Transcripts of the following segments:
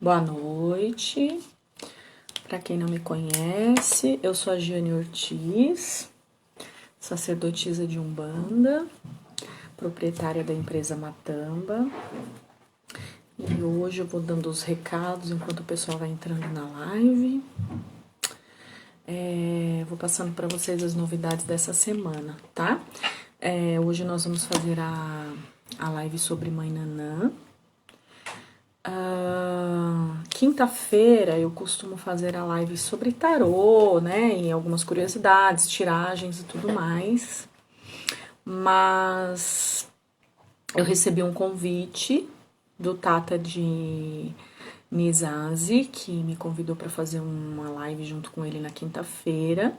Boa noite. Para quem não me conhece, eu sou a Giane Ortiz, sacerdotisa de Umbanda, proprietária da empresa Matamba. E hoje eu vou dando os recados enquanto o pessoal vai entrando na live. Vou passando para vocês as novidades dessa semana, tá? Hoje nós vamos fazer a live sobre Mãe Nanã. Quinta-feira eu costumo fazer a live sobre tarô, né? E algumas curiosidades, tiragens e tudo mais. Mas eu recebi um convite do Tata de Nizazi, que me convidou para fazer uma live junto com ele na quinta-feira.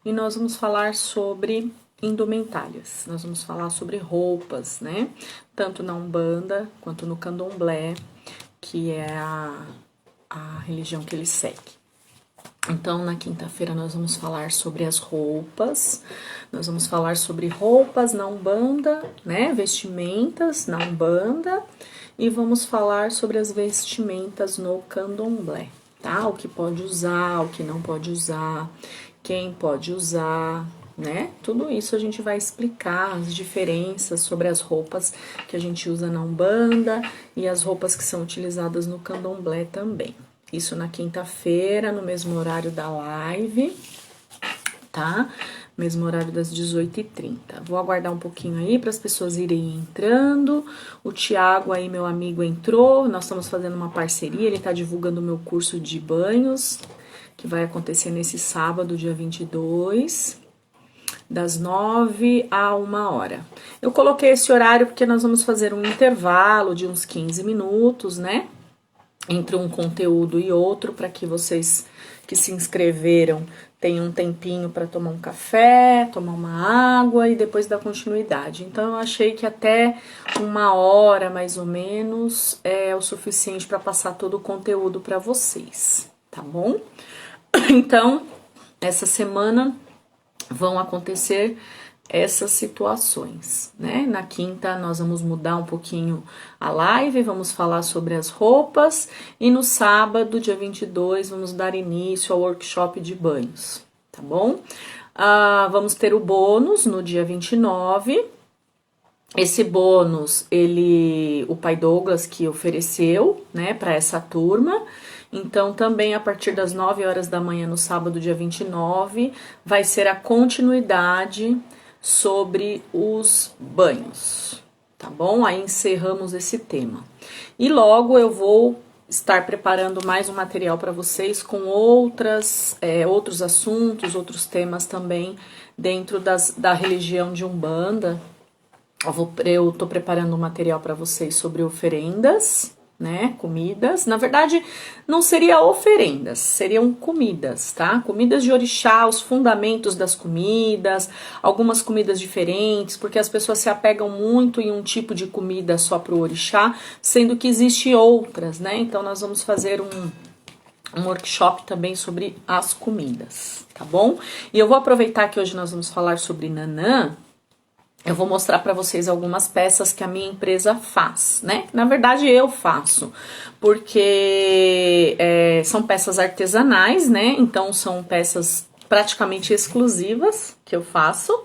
E nós vamos falar sobre indumentárias. Nós vamos falar sobre roupas, né? Tanto na Umbanda quanto no Candomblé, que é a religião que ele segue. Então, na quinta-feira, nós vamos falar sobre as roupas, nós vamos falar sobre roupas na Umbanda, né? Vestimentas na Umbanda, e vamos falar sobre as vestimentas no Candomblé, tá? O que pode usar, o que não pode usar, quem pode usar, né? Tudo isso a gente vai explicar as diferenças sobre as roupas que a gente usa na Umbanda e as roupas que são utilizadas no Candomblé também. Isso na quinta-feira, no mesmo horário da live, tá? Mesmo horário das 18h30. Vou aguardar um pouquinho aí para as pessoas irem entrando. O Thiago aí, meu amigo, entrou. Nós estamos fazendo uma parceria, ele está divulgando o meu curso de banhos, que vai acontecer nesse sábado, dia 22, das 9 a 1h. Eu coloquei esse horário porque nós vamos fazer um intervalo de uns 15 minutos, né? Entre um conteúdo e outro, para que vocês que se inscreveram tenham um tempinho para tomar um café, tomar uma água e depois dar continuidade. Então, eu achei que até 1h, mais ou menos, é o suficiente para passar todo o conteúdo para vocês, tá bom? Então, essa semana vão acontecer essas situações, né? Na quinta nós vamos mudar um pouquinho a live, vamos falar sobre as roupas, e no sábado, dia 22, vamos dar início ao workshop de banhos, tá bom? Vamos ter o bônus no dia 29. Esse bônus, o pai Douglas que ofereceu, né, para essa turma. Então, também a partir das 9h da manhã no sábado, dia 29, vai ser a continuidade sobre os banhos, tá bom? Aí encerramos esse tema. E logo eu vou estar preparando mais um material para vocês com outros assuntos, outros temas também dentro da religião de Umbanda. Eu tô preparando um material para vocês sobre oferendas, né, comidas. Na verdade, não seria oferendas, seriam comidas, tá? Comidas de orixá, os fundamentos das comidas, algumas comidas diferentes, porque as pessoas se apegam muito em um tipo de comida só pro orixá, sendo que existem outras, né? Então, nós vamos fazer um workshop também sobre as comidas, tá bom? E eu vou aproveitar que hoje nós vamos falar sobre Nanã. Eu vou mostrar para vocês algumas peças que a minha empresa faz, né? Na verdade, eu faço, porque são peças artesanais, né? Então, são peças praticamente exclusivas que eu faço.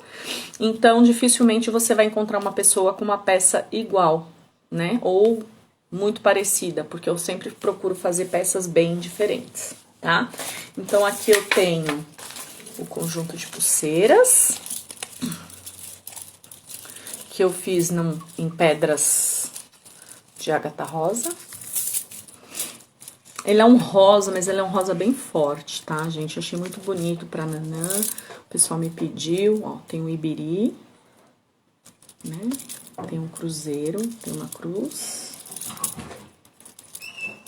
Então, dificilmente você vai encontrar uma pessoa com uma peça igual, né? Ou muito parecida, porque eu sempre procuro fazer peças bem diferentes, tá? Então, aqui eu tenho o conjunto de pulseiras, que eu fiz em pedras de ágata rosa. Ele é um rosa, mas ele é um rosa bem forte, tá, gente? Eu achei muito bonito pra Nanã. O pessoal me pediu, ó, tem um ibiri, né? Tem um cruzeiro, tem uma cruz.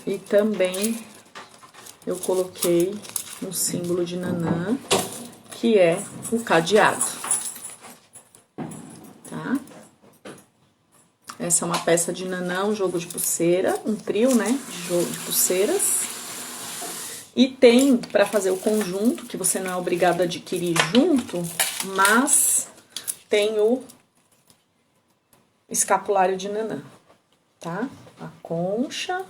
E também eu coloquei um símbolo de Nanã, que é o cadeado. Essa é uma peça de Nanã, um jogo de pulseira, um trio, né, de jogo de pulseiras. E tem, para fazer o conjunto, que você não é obrigado a adquirir junto, mas tem o escapulário de Nanã, tá? A concha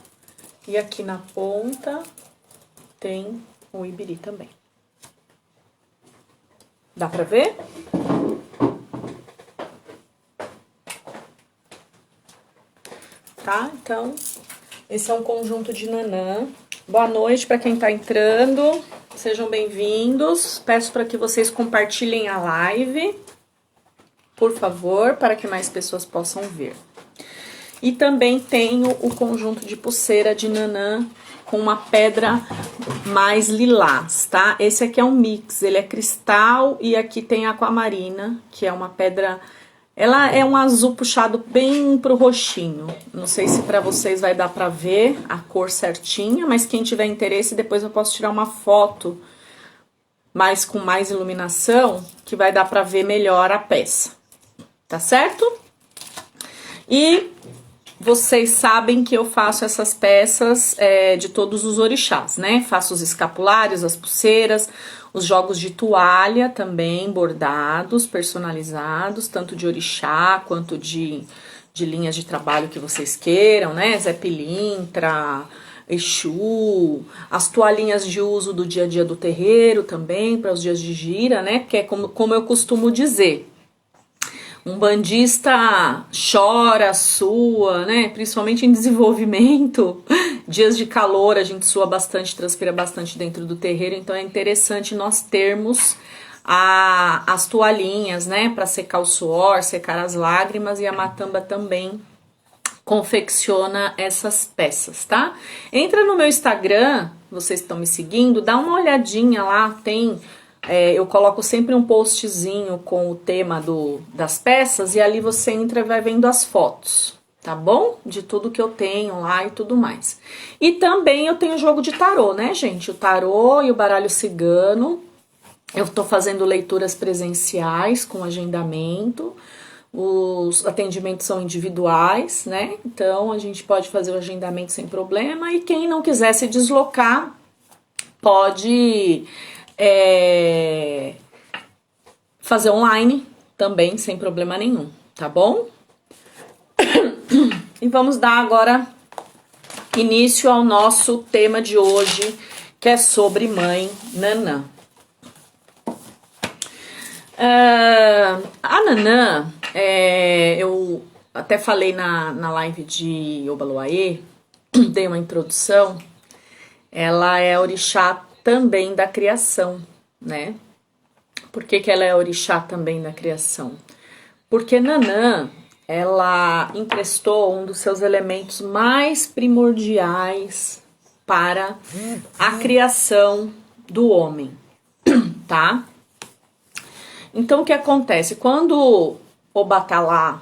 E aqui na ponta tem o ibiri também. Dá pra ver? Tá? Então, esse é um conjunto de nanã. Boa noite para quem tá entrando. Sejam bem-vindos. Peço para que vocês compartilhem a live, por favor, para que mais pessoas possam ver. E também tenho o conjunto de pulseira de nanã com uma pedra mais lilás, tá? Esse aqui é um mix, ele é cristal e aqui tem aquamarina, que é uma pedra... Ela é um azul puxado bem pro roxinho. Não sei se pra vocês vai dar pra ver a cor certinha, mas quem tiver interesse, depois eu posso tirar uma foto mas com mais iluminação, que vai dar pra ver melhor a peça. Tá certo? E vocês sabem que eu faço essas peças de todos os orixás, né? Faço os escapulários, as pulseiras, os jogos de toalha também, bordados, personalizados, tanto de orixá quanto de linhas de trabalho que vocês queiram, né? Zé Pilintra, Exu, as toalhinhas de uso do dia a dia do terreiro também, para os dias de gira, né? Que é como eu costumo dizer. Um bandista chora, sua, né? Principalmente em desenvolvimento. Dias de calor, a gente sua bastante, transpira bastante dentro do terreiro. Então é interessante nós termos as toalhinhas, né? Para secar o suor, secar as lágrimas. E a matamba também confecciona essas peças, tá? Entra no meu Instagram, vocês estão me seguindo, dá uma olhadinha lá, tem... eu coloco sempre um postzinho com o tema das peças e ali você entra e vai vendo as fotos, tá bom? De tudo que eu tenho lá e tudo mais. E também eu tenho jogo de tarô, né, gente? O tarô e o baralho cigano. Eu tô fazendo leituras presenciais com agendamento. Os atendimentos são individuais, né? Então a gente pode fazer o agendamento sem problema. E quem não quiser se deslocar, pode... fazer online também, sem problema nenhum, tá bom? E vamos dar agora início ao nosso tema de hoje, que é sobre Mãe Nanã. A Nanã, eu até falei na live de Obaloaê, dei uma introdução, ela é orixá também da criação, né? Por que ela é orixá também da criação? Porque Nanã, ela emprestou um dos seus elementos mais primordiais para a criação do homem, tá? Então, o que acontece? Quando Obatalá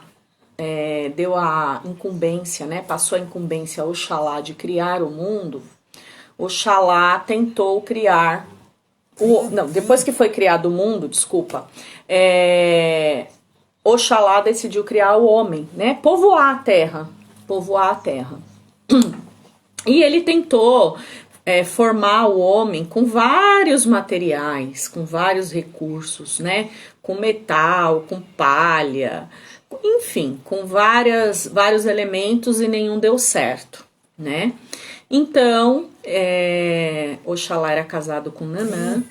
deu a incumbência, né? Passou a incumbência ao Oxalá de criar o mundo, Oxalá tentou criar... depois que foi criado o mundo, desculpa, Oxalá decidiu criar o homem, né? Povoar a terra. E ele tentou formar o homem com vários materiais, com vários recursos, né? Com metal, com palha, enfim, com vários elementos e nenhum deu certo, né? Então, Oxalá era casado com Nanã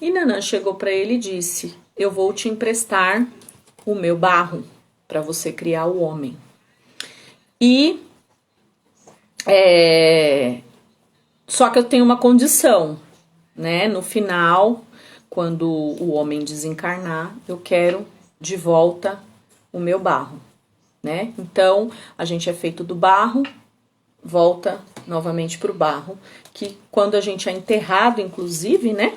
e Nanã chegou para ele e disse: eu vou te emprestar o meu barro para você criar o homem. E só que eu tenho uma condição, né? No final, quando o homem desencarnar, eu quero de volta o meu barro, né? Então, a gente é feito do barro, volta novamente para o barro, que quando a gente é enterrado, inclusive, né?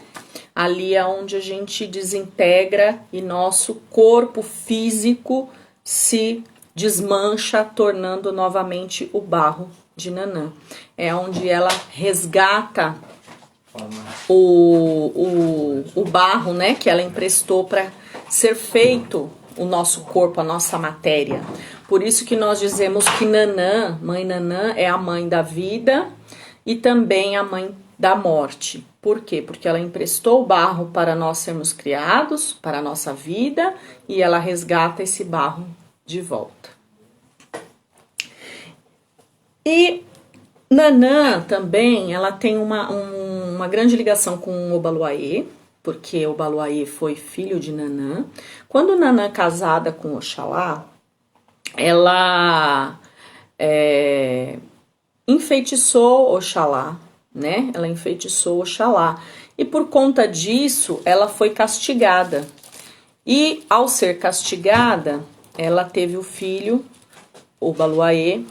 Ali é onde a gente desintegra e nosso corpo físico se desmancha, tornando novamente o barro de Nanã. É onde ela resgata o barro, né? Que ela emprestou para ser feito o nosso corpo, a nossa matéria. Por isso que nós dizemos que Nanã, Mãe Nanã, é a mãe da vida e também a mãe da morte. Por quê? Porque ela emprestou o barro para nós sermos criados, para a nossa vida, e ela resgata esse barro de volta. E Nanã também, ela tem uma grande ligação com Obaluayê, porque Obaluayê foi filho de Nanã. Quando Nanã é casada com Oxalá, ela enfeitiçou Oxalá, né? Ela enfeitiçou Oxalá. E por conta disso, ela foi castigada. E ao ser castigada, ela teve o filho, Obaluayê,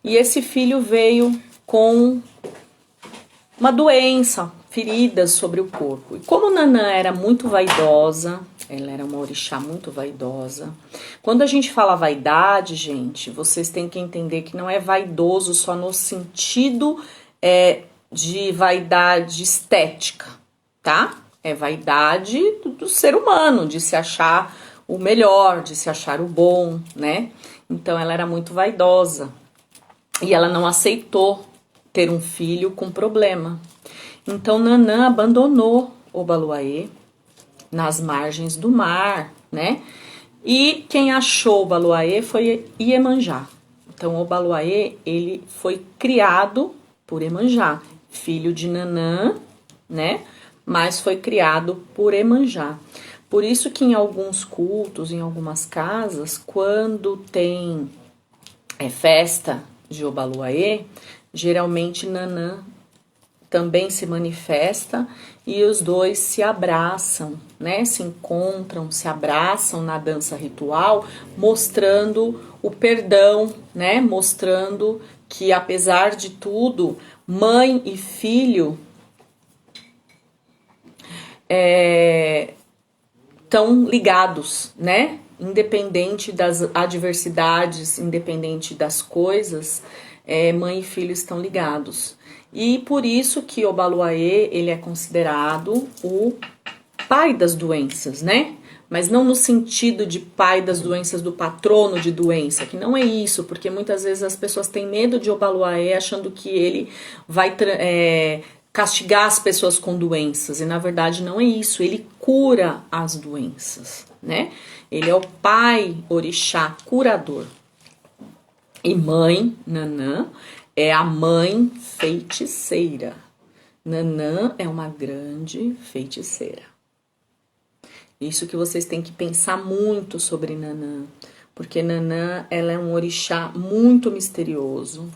e esse filho veio com uma doença, feridas sobre o corpo. E como Nanã era muito vaidosa, ela era uma orixá muito vaidosa. Quando a gente fala vaidade, gente, vocês têm que entender que não é vaidoso só no sentido de vaidade estética, tá? É vaidade do ser humano, de se achar o melhor, de se achar o bom, né? Então ela era muito vaidosa e ela não aceitou ter um filho com problema. Então Nanã abandonou Obaluayê nas margens do mar, né? E quem achou Obaluayê foi Iemanjá. Então Obaluayê, ele foi criado por Iemanjá, filho de Nanã, né? Mas foi criado por Iemanjá. Por isso que em alguns cultos, em algumas casas, quando tem festa de Obaluayê, geralmente Nanã também se manifesta e os dois se abraçam, né? Se encontram, se abraçam na dança ritual, mostrando o perdão, né? Mostrando que apesar de tudo, mãe e filho estão ligados, né? Independente das adversidades, independente das coisas, mãe e filho estão ligados. E por isso que Obaluayê, ele é considerado o pai das doenças, né? Mas não no sentido de pai das doenças, do patrono de doença, que não é isso, porque muitas vezes as pessoas têm medo de Obaluayê achando que ele vai castigar as pessoas com doenças, e na verdade não é isso, ele cura as doenças, né? Ele é o pai orixá curador. E mãe, Nanã, é a mãe feiticeira. Nanã é uma grande feiticeira. Isso que vocês têm que pensar muito sobre Nanã, porque Nanã, ela é um orixá muito misterioso.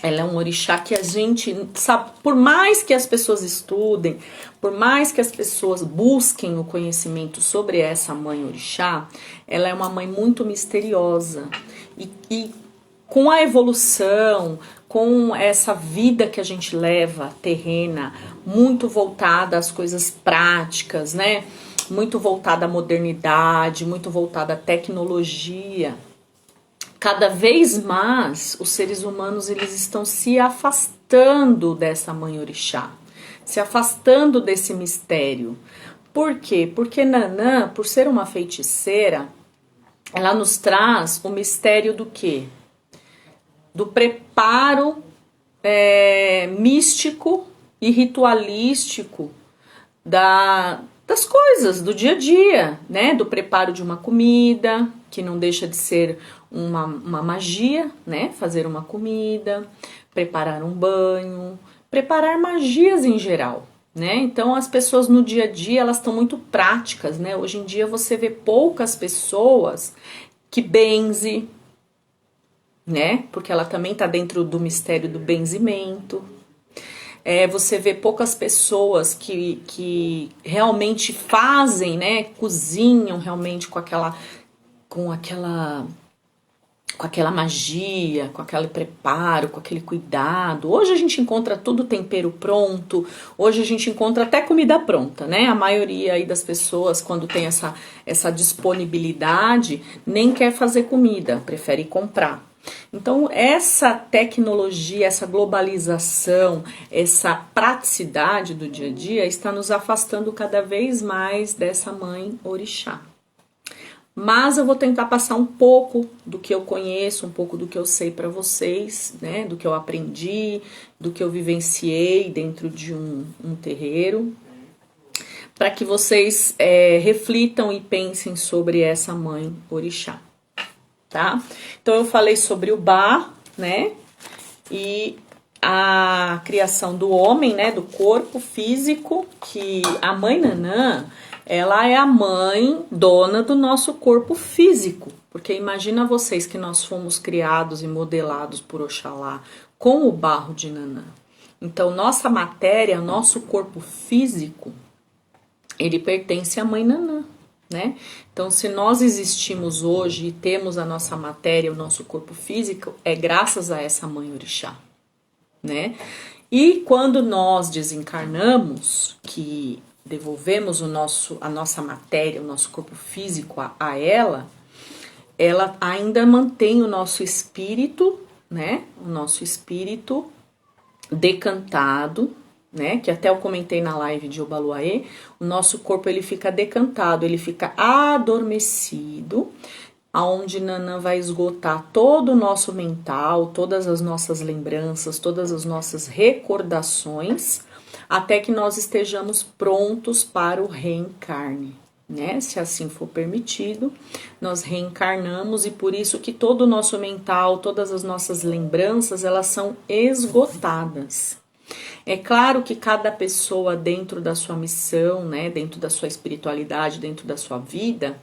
Ela é um orixá que a gente sabe, por mais que as pessoas estudem, por mais que as pessoas busquem o conhecimento sobre essa mãe orixá, ela é uma mãe muito misteriosa. E com a evolução, com essa vida que a gente leva terrena, muito voltada às coisas práticas, né? Muito voltada à modernidade, muito voltada à tecnologia. Cada vez mais os seres humanos eles estão se afastando dessa mãe orixá, se afastando desse mistério. Por quê? Porque Nanã, por ser uma feiticeira, ela nos traz o mistério do quê? Do preparo místico e ritualístico das coisas do dia a dia, né? Do preparo de uma comida, que não deixa de ser uma magia, né? Fazer uma comida, preparar um banho, preparar magias em geral, né? Então as pessoas no dia a dia elas estão muito práticas, né? Hoje em dia você vê poucas pessoas que benze, né? Porque ela também está dentro do mistério do benzimento. Você vê poucas pessoas que realmente fazem, né? Cozinham realmente com aquela magia, com aquele preparo, com aquele cuidado. Hoje a gente encontra tudo tempero pronto, hoje a gente encontra até comida pronta, né? A maioria aí das pessoas, quando tem essa disponibilidade, nem quer fazer comida, prefere comprar. Então, essa tecnologia, essa globalização, essa praticidade do dia a dia está nos afastando cada vez mais dessa mãe orixá. Mas eu vou tentar passar um pouco do que eu conheço, um pouco do que eu sei para vocês, né? Do que eu aprendi, do que eu vivenciei dentro de um terreiro, para que vocês reflitam e pensem sobre essa mãe orixá, tá? Então eu falei sobre o Ba, né? E a criação do homem, né, do corpo físico, que a mãe Nanã, ela é a mãe dona do nosso corpo físico, porque imagina vocês que nós fomos criados e modelados por Oxalá com o barro de Nanã. Então, nossa matéria, nosso corpo físico, ele pertence à mãe Nanã, né? Então, se nós existimos hoje e temos a nossa matéria, o nosso corpo físico, é graças a essa mãe orixá, né? E quando nós desencarnamos, que devolvemos a nossa matéria, o nosso corpo físico a ela ainda mantém o nosso espírito, né? O nosso espírito decantado, né? Que até eu comentei na live de Obaluaê, o nosso corpo ele fica decantado, ele fica adormecido, aonde Nanã vai esgotar todo o nosso mental, todas as nossas lembranças, todas as nossas recordações, até que nós estejamos prontos para o reencarne, né? Se assim for permitido, nós reencarnamos e por isso que todo o nosso mental, todas as nossas lembranças, elas são esgotadas. É claro que cada pessoa dentro da sua missão, né, dentro da sua espiritualidade, dentro da sua vida,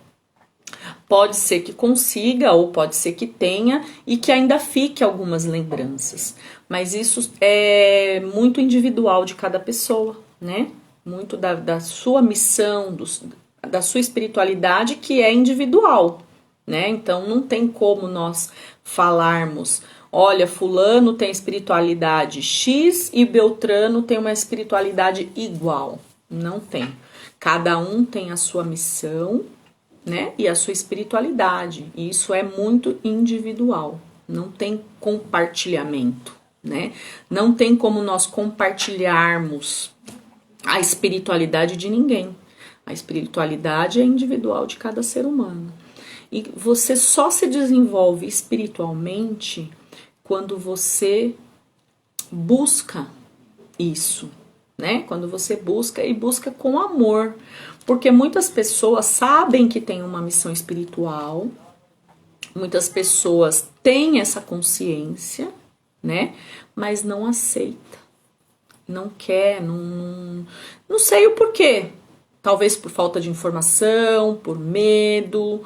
pode ser que consiga ou pode ser que tenha e que ainda fique algumas lembranças. Mas isso é muito individual de cada pessoa, né? Muito da sua missão, da sua espiritualidade que é individual, né? Então não tem como nós falarmos, olha, fulano tem espiritualidade X e Beltrano tem uma espiritualidade igual. Não tem. Cada um tem a sua missão, né? E a sua espiritualidade. E isso é muito individual. Não tem compartilhamento, né? Não tem como nós compartilharmos a espiritualidade de ninguém. A espiritualidade é individual de cada ser humano. E você só se desenvolve espiritualmente quando você busca isso, né? Quando você busca e busca com amor. Porque muitas pessoas sabem que tem uma missão espiritual, muitas pessoas têm essa consciência, né? Mas não aceita, não quer, não sei o porquê. Talvez por falta de informação, por medo,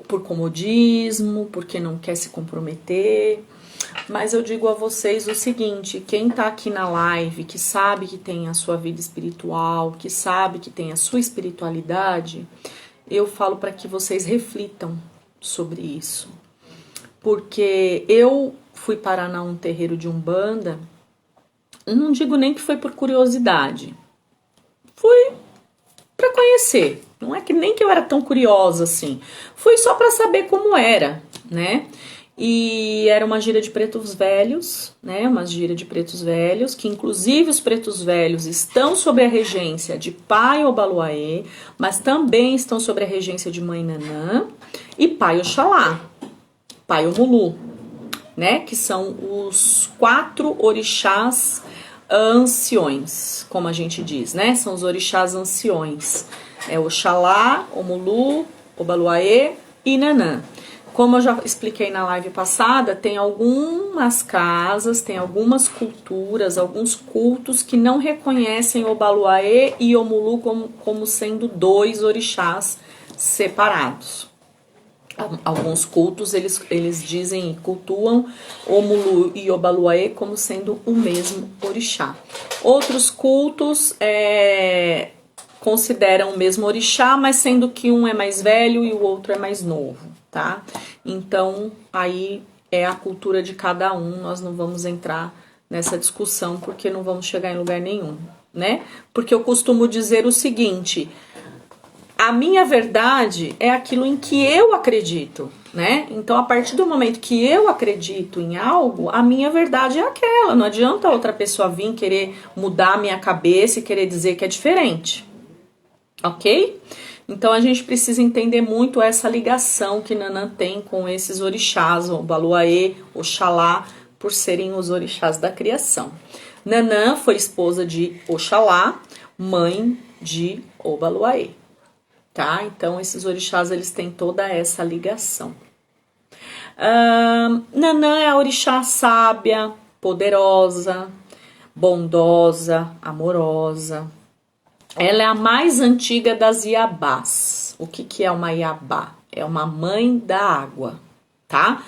por comodismo, porque não quer se comprometer. Mas eu digo a vocês o seguinte, quem tá aqui na live, que sabe que tem a sua vida espiritual, que sabe que tem a sua espiritualidade, eu falo para que vocês reflitam sobre isso. Porque eu fui parar num terreiro de Umbanda, não digo nem que foi por curiosidade, fui para conhecer, não é que nem que eu era tão curiosa assim, fui só para saber como era, né? E era uma gira de pretos velhos, né? Uma gira de pretos velhos, que inclusive os pretos velhos estão sob a regência de Pai Obaluaê, mas também estão sob a regência de Mãe Nanã e Pai Oxalá, Pai Omulu, né? Que são os 4 orixás anciões, como a gente diz, né? São os orixás anciões. É Oxalá, Omulu, Obaluaê e Nanã. Como eu já expliquei na live passada, tem algumas casas, tem algumas culturas, alguns cultos que não reconhecem Obaluaê e Omulu como sendo 2 orixás separados. Alguns cultos, eles dizem, cultuam Omulu e Obaluaê como sendo o mesmo orixá. Outros cultos consideram o mesmo orixá, mas sendo que um é mais velho e o outro é mais novo, tá? Então, aí é a cultura de cada um, nós não vamos entrar nessa discussão, porque não vamos chegar em lugar nenhum, né? Porque eu costumo dizer o seguinte, a minha verdade é aquilo em que eu acredito, né? Então, a partir do momento que eu acredito em algo, a minha verdade é aquela, não adianta outra pessoa vir querer mudar a minha cabeça e querer dizer que é diferente. Ok? Então a gente precisa entender muito essa ligação que Nanã tem com esses orixás, o Obaluaê, Oxalá, por serem os orixás da criação. Nanã foi esposa de Oxalá, mãe de Obaluaê, tá? Então esses orixás, eles têm toda essa ligação. Nanã é a orixá sábia, poderosa, bondosa, amorosa. Ela é a mais antiga das Iabás. O que é uma Iabá? É uma mãe da água, tá?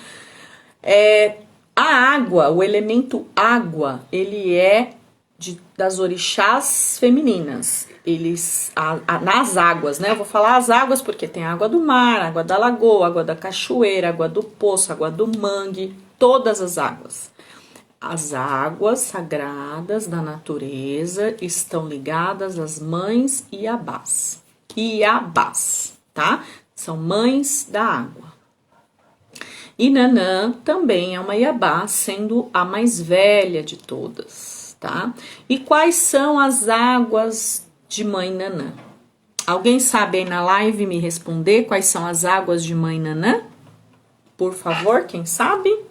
A água, o elemento água, ele é das orixás femininas. Nas águas, né? Eu vou falar as águas porque tem água do mar, água da lagoa, água da cachoeira, água do poço, água do mangue, todas as águas. As águas sagradas da natureza estão ligadas às mães Iabás. Iabás, tá? São mães da água. E Nanã também é uma Iabá, sendo a mais velha de todas, tá? E quais são as águas de mãe Nanã? Alguém sabe aí na live me responder quais são as águas de mãe Nanã? Por favor, quem sabe?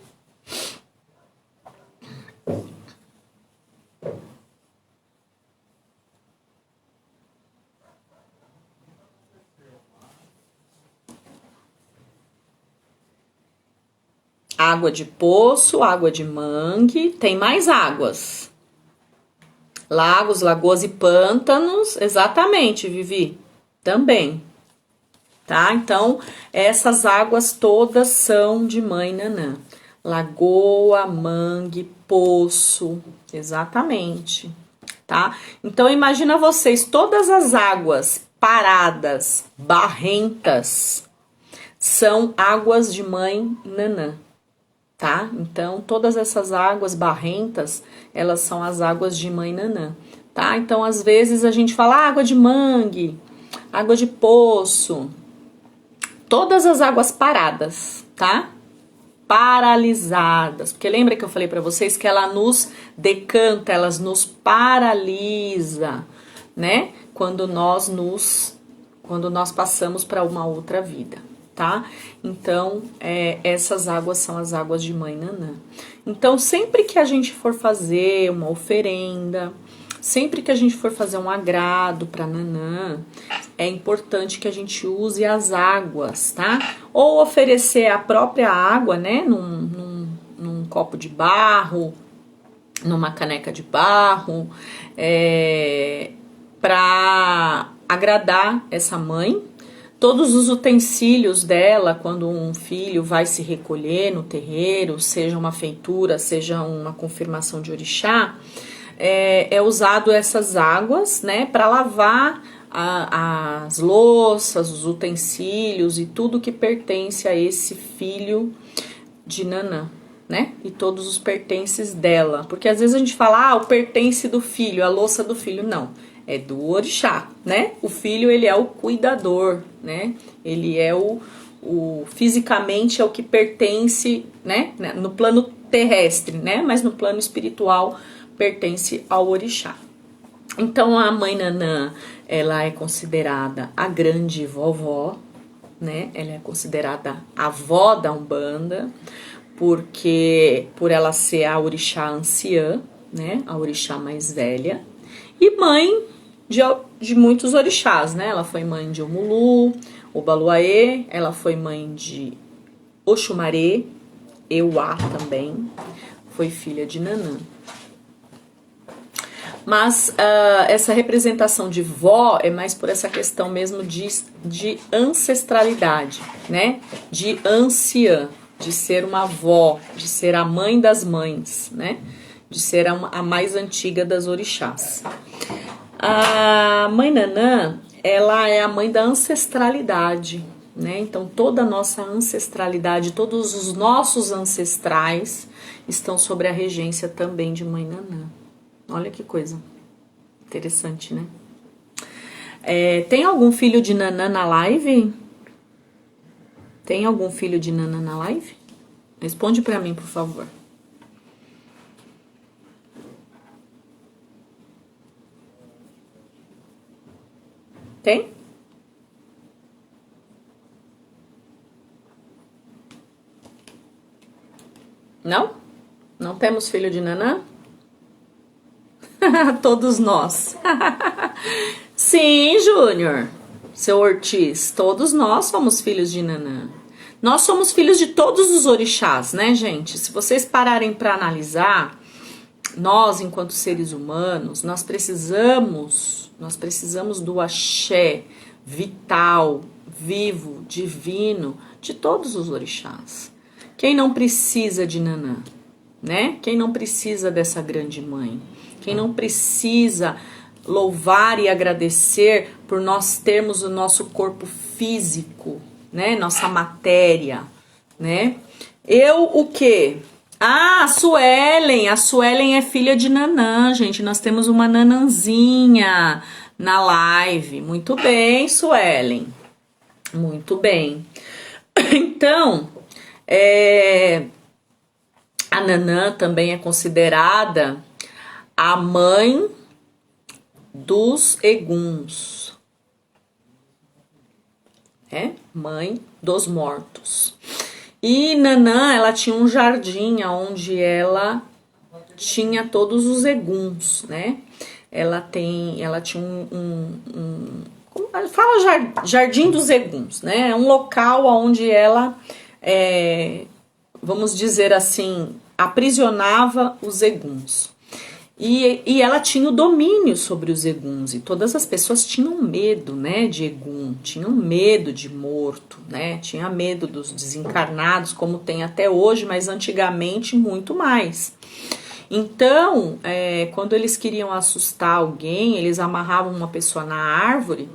Água de poço, água de mangue, tem mais águas. Lagos, lagoas e pântanos, exatamente, Vivi, também, tá? Então, essas águas todas são de mãe Nanã. Lagoa, mangue, poço, exatamente, tá? Então, imagina vocês, todas as águas paradas, barrentas, são águas de mãe Nanã. Tá? Então, todas essas águas barrentas, elas são as águas de mãe Nanã, tá? Então, às vezes a gente fala água de mangue, água de poço, todas as águas paradas, tá? Paralisadas, porque lembra que eu falei para vocês que ela nos decanta, elas nos paralisa, né? Quando nós passamos para uma outra vida. Tá? Então, essas águas são as águas de mãe Nanã. Então, sempre que a gente for fazer uma oferenda, sempre que a gente for fazer um agrado para Nanã, é importante que a gente use as águas, tá? Ou oferecer a própria água, né? Num copo de barro, numa caneca de barro, para agradar essa mãe. Todos os utensílios dela, quando um filho vai se recolher no terreiro, seja uma feitura, seja uma confirmação de orixá, é usado essas águas, né, para lavar as louças, os utensílios e tudo que pertence a esse filho de Nanã, né, e todos os pertences dela. Porque às vezes a gente fala, o pertence do filho, a louça do filho, não. É do orixá, né? O filho, ele é o cuidador, né? Ele é fisicamente é o que pertence, né? No plano terrestre, né? Mas no plano espiritual pertence ao orixá. Então, a mãe Nanã, ela é considerada a grande vovó, né? Ela é considerada a avó da Umbanda, porque por ela ser a orixá anciã, né? A orixá mais velha. E mãe de muitos orixás, né? Ela foi mãe de Omulu, Obaluaê, ela foi mãe de Oxumaré, Euá também, foi filha de Nanã. Mas essa representação de vó é mais por essa questão mesmo de ancestralidade, né? De anciã, de ser uma avó, de ser a mãe das mães, né? De ser a mais antiga das orixás. A mãe Nanã, ela é a mãe da ancestralidade, né? Então, toda a nossa ancestralidade, todos os nossos ancestrais estão sobre a regência também de mãe Nanã. Olha que coisa interessante, né? Tem algum filho de Nanã na live? Tem algum filho de Nanã na live? Responde pra mim, por favor. Tem? Não? Não temos filho de Nanã? Todos nós. Sim, Júnior, seu Ortiz, todos nós somos filhos de Nanã. Nós somos filhos de todos os orixás, né, gente? Se vocês pararem para analisar, nós, enquanto seres humanos, nós precisamos do axé vital, vivo, divino de todos os orixás. Quem não precisa de Nanã, né? Quem não precisa dessa grande mãe? Quem não precisa louvar e agradecer por nós termos o nosso corpo físico, né? Nossa matéria, né? Eu o quê? Ah, a Suelen é filha de Nanã, gente. Nós temos uma Nananzinha na live. Muito bem, Suelen. Muito bem. Então, a Nanã também é considerada a mãe dos eguns. Mãe dos mortos. E Nanã, ela tinha um jardim onde ela tinha todos os eguns, né? Ela tinha fala Jardim dos Eguns, né? É um local onde ela, vamos dizer assim, aprisionava os eguns. E ela tinha o domínio sobre os eguns, e todas as pessoas tinham medo, né, de egum, tinham medo de morto, né, tinha medo dos desencarnados, como tem até hoje, mas antigamente muito mais. Então, quando eles queriam assustar alguém, eles amarravam uma pessoa na árvore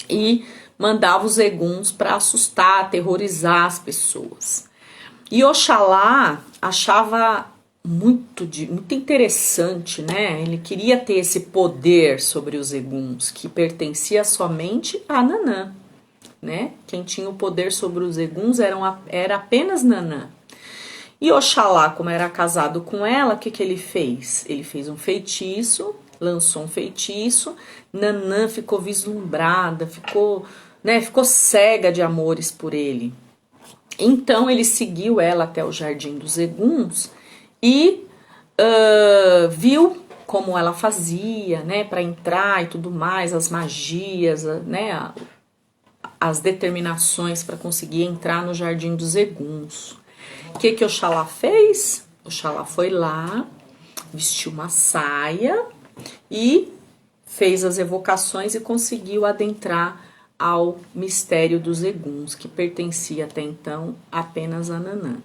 e mandavam os eguns para assustar, aterrorizar as pessoas. E Oxalá achava muito interessante, né? Ele queria ter esse poder sobre os eguns, que pertencia somente a Nanã, né? Quem tinha o poder sobre os eguns era apenas Nanã. E Oxalá, como era casado com ela, o que ele fez? Ele fez um feitiço, lançou um feitiço, Nanã ficou vislumbrada, ficou cega de amores por ele. Então ele seguiu ela até o Jardim dos Eguns e viu como ela fazia, né, para entrar e tudo mais, as magias, né, as determinações para conseguir entrar no Jardim dos Eguns. O que Oxalá fez? Oxalá foi lá, vestiu uma saia e fez as evocações e conseguiu adentrar ao mistério dos eguns, que pertencia até então apenas a Nanã.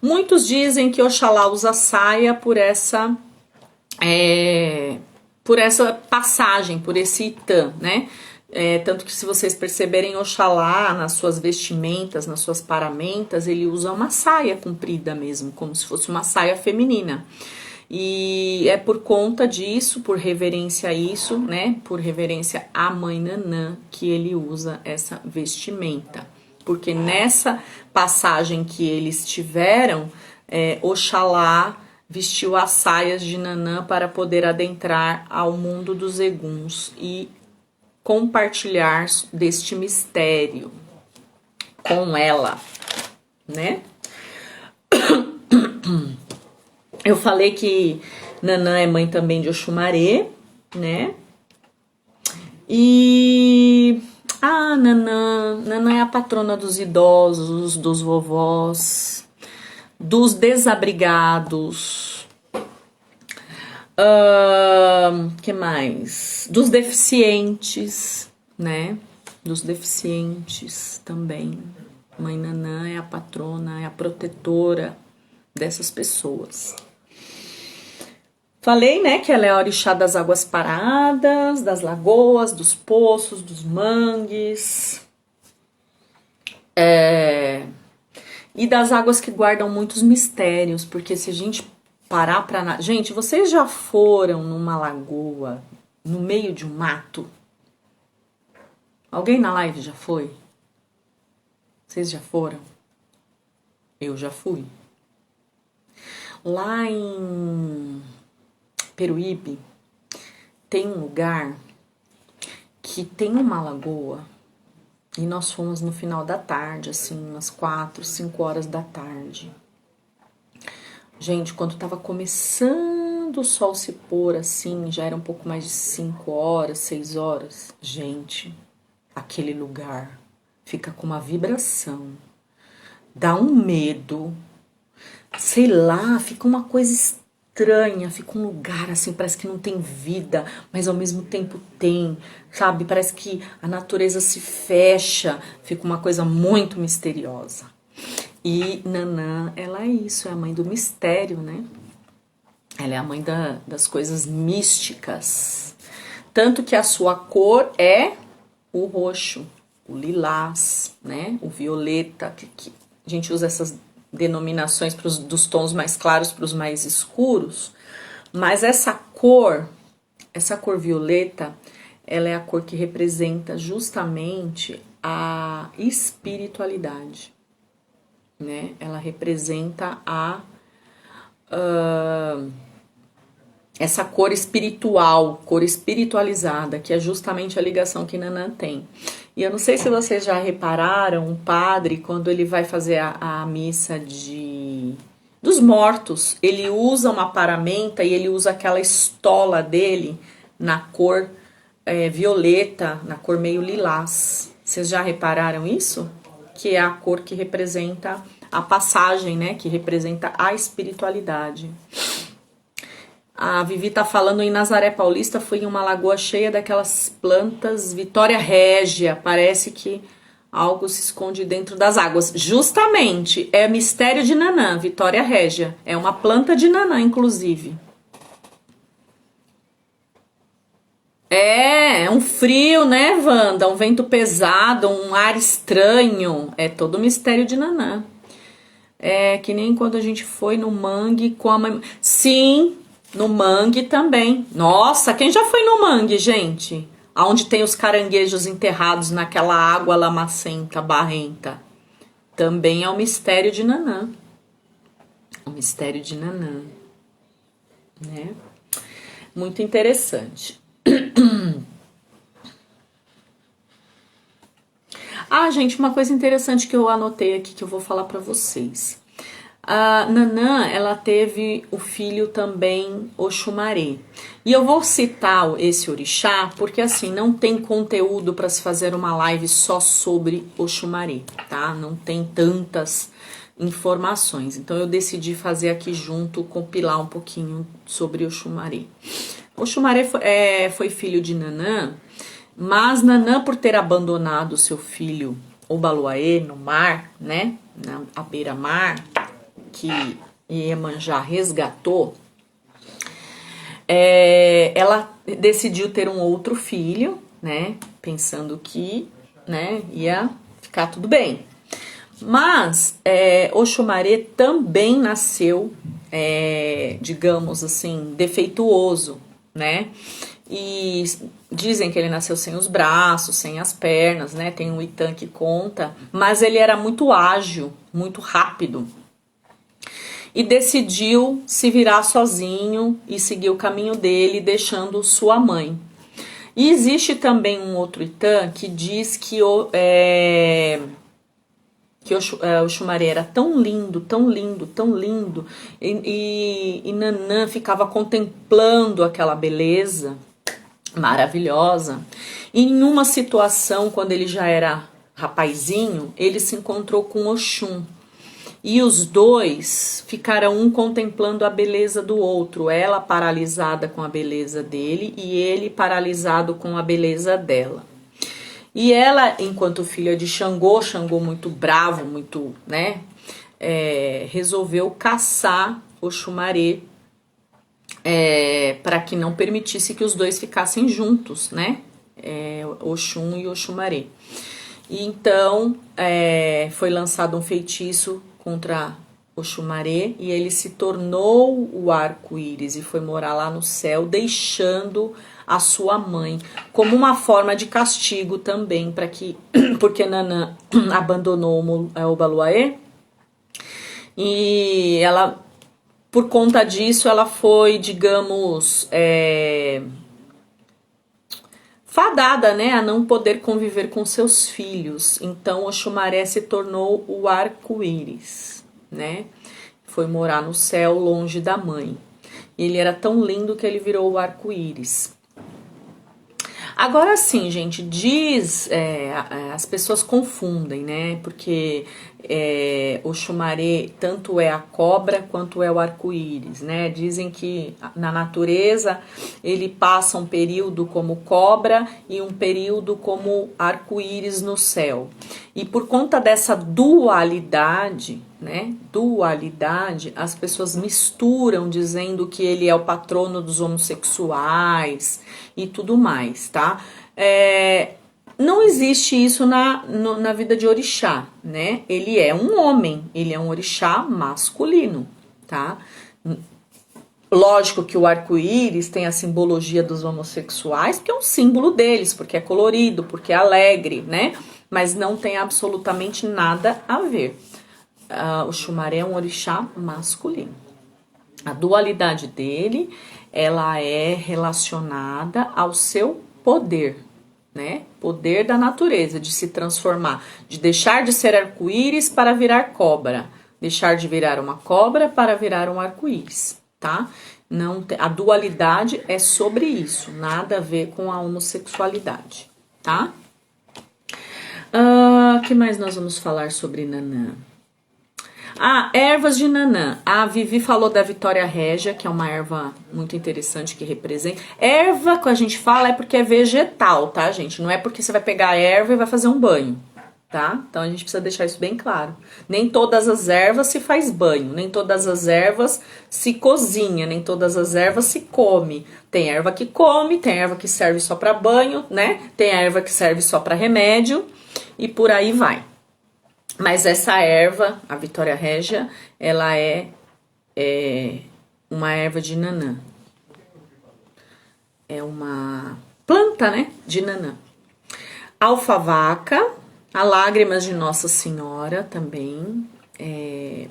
Muitos dizem que Oxalá usa saia por essa passagem, por esse itã, né? Tanto que se vocês perceberem Oxalá nas suas vestimentas, nas suas paramentas, ele usa uma saia comprida mesmo, como se fosse uma saia feminina. E é por conta disso, por reverência a isso, né? Por reverência à mãe Nanã, que ele usa essa vestimenta. Porque nessa passagem que eles tiveram, Oxalá vestiu as saias de Nanã para poder adentrar ao mundo dos eguns e compartilhar deste mistério com ela, né? Eu falei que Nanã é mãe também de Oxumaré, né? E Nanã é a patrona dos idosos, dos vovós, dos desabrigados, que mais? Dos deficientes, né? Dos deficientes também. Mãe Nanã é a patrona, é a protetora dessas pessoas. Falei, né, que ela é a orixá das águas paradas, das lagoas, dos poços, dos mangues. E das águas que guardam muitos mistérios, porque se a gente parar pra... Gente, vocês já foram numa lagoa, no meio de um mato? Alguém na live já foi? Vocês já foram? Eu já fui. Lá em Peruíbe tem um lugar que tem uma lagoa e nós fomos no final da tarde, assim, umas 4, 5 horas da tarde. Gente, quando tava começando o sol se pôr, assim, já era um pouco mais de 5 horas, 6 horas. Gente, aquele lugar fica com uma vibração, dá um medo, sei lá, fica uma coisa estranha, fica um lugar assim, parece que não tem vida, mas ao mesmo tempo tem, sabe? Parece que a natureza se fecha, fica uma coisa muito misteriosa. E Nanã, ela é isso, é a mãe do mistério, né? Ela é a mãe das coisas místicas. Tanto que a sua cor é o roxo, o lilás, né? O violeta, que a gente usa essas denominações dos tons mais claros para os mais escuros, mas essa cor violeta, ela é a cor que representa justamente a espiritualidade, né? Ela representa essa cor espiritual, cor espiritualizada, que é justamente a ligação que Nanã tem. E eu não sei se vocês já repararam, o padre, quando ele vai fazer a missa dos mortos, ele usa uma paramenta e ele usa aquela estola dele na cor violeta, na cor meio lilás. Vocês já repararam isso? Que é a cor que representa a passagem, né? Que representa a espiritualidade. A Vivi tá falando em Nazaré Paulista, fui em uma lagoa cheia daquelas plantas Vitória Régia, parece que algo se esconde dentro das águas. Justamente, é mistério de Nanã, Vitória Régia. É uma planta de Nanã, inclusive. É um frio, né, Wanda? Um vento pesado, um ar estranho. É todo mistério de Nanã. É que nem quando a gente foi no mangue com a mãe. Sim, no mangue também. Nossa, quem já foi no mangue, gente? Onde tem os caranguejos enterrados naquela água lamacenta, barrenta. Também é o mistério de Nanã. O mistério de Nanã. Né? Muito interessante. Ah, gente, uma coisa interessante que eu anotei aqui que eu vou falar pra vocês. A Nanã, ela teve o filho também, Oxumaré. E eu vou citar esse orixá porque assim, não tem conteúdo para se fazer uma live só sobre Oxumaré, tá? Não tem tantas informações. Então eu decidi fazer aqui junto, compilar um pouquinho sobre Oxumaré. Oxumaré foi filho de Nanã, mas Nanã, por ter abandonado seu filho Obaloaê no mar, né, à beira-mar, que Iemanjá resgatou, ela decidiu ter um outro filho, né, pensando que, né, ia ficar tudo bem. Mas Oxumaré também nasceu, digamos assim, defeituoso, né? E dizem que ele nasceu sem os braços, sem as pernas, né? Tem um Itã que conta, mas ele era muito ágil, muito rápido. E decidiu se virar sozinho e seguir o caminho dele, deixando sua mãe. E existe também um outro Itã que diz que o Oxumaré era tão lindo, tão lindo, tão lindo, e Nanã ficava contemplando aquela beleza maravilhosa. E em uma situação, quando ele já era rapazinho, ele se encontrou com Oxum. E os dois ficaram um contemplando a beleza do outro, ela paralisada com a beleza dele e ele paralisado com a beleza dela. E ela, enquanto filha de Xangô muito bravo, muito, né, resolveu caçar Oxumaré para que não permitisse que os dois ficassem juntos, né, Oxum e Oxumaré. E então foi lançado um feitiço contra Oxumaré e ele se tornou o arco-íris e foi morar lá no céu, deixando a sua mãe, como uma forma de castigo também, porque Nanã abandonou o Obaloaê, e ela, por conta disso, ela foi, digamos, fadada, né, a não poder conviver com seus filhos. Então Oxumaré se tornou o arco-íris, né, foi morar no céu longe da mãe. Ele era tão lindo que ele virou o arco-íris. Agora sim, gente, as pessoas confundem, né? Porque O xumaré tanto é a cobra quanto é o arco-íris, né? Dizem que na natureza ele passa um período como cobra e um período como arco-íris no céu. E por conta dessa dualidade, né? Dualidade, as pessoas misturam dizendo que ele é o patrono dos homossexuais e tudo mais, tá? Não existe isso na vida de orixá, né? Ele é um homem, ele é um orixá masculino, tá? Lógico que o arco-íris tem a simbologia dos homossexuais, que é um símbolo deles, porque é colorido, porque é alegre, né? Mas não tem absolutamente nada a ver. O xumaré é um orixá masculino. A dualidade dele, ela é relacionada ao seu poder, né? Poder da natureza, de se transformar, de deixar de ser arco-íris para virar cobra, deixar de virar uma cobra para virar um arco-íris, tá? Não, a dualidade é sobre isso, nada a ver com a homossexualidade, tá? Que mais nós vamos falar sobre Nanã? Ervas de Nanã. A Vivi falou da Vitória Régia, que é uma erva muito interessante que representa. Erva, que a gente fala, é porque é vegetal, tá, gente? Não é porque você vai pegar a erva e vai fazer um banho, tá? Então a gente precisa deixar isso bem claro. Nem todas as ervas se faz banho, nem todas as ervas se cozinha, nem todas as ervas se come. Tem erva que come, tem erva que serve só para banho, né? Tem erva que serve só para remédio e por aí vai. Mas essa erva, a Vitória Régia, ela é uma erva de Nanã. É uma planta, né, de Nanã. Alfavaca, a Lágrimas de Nossa Senhora também é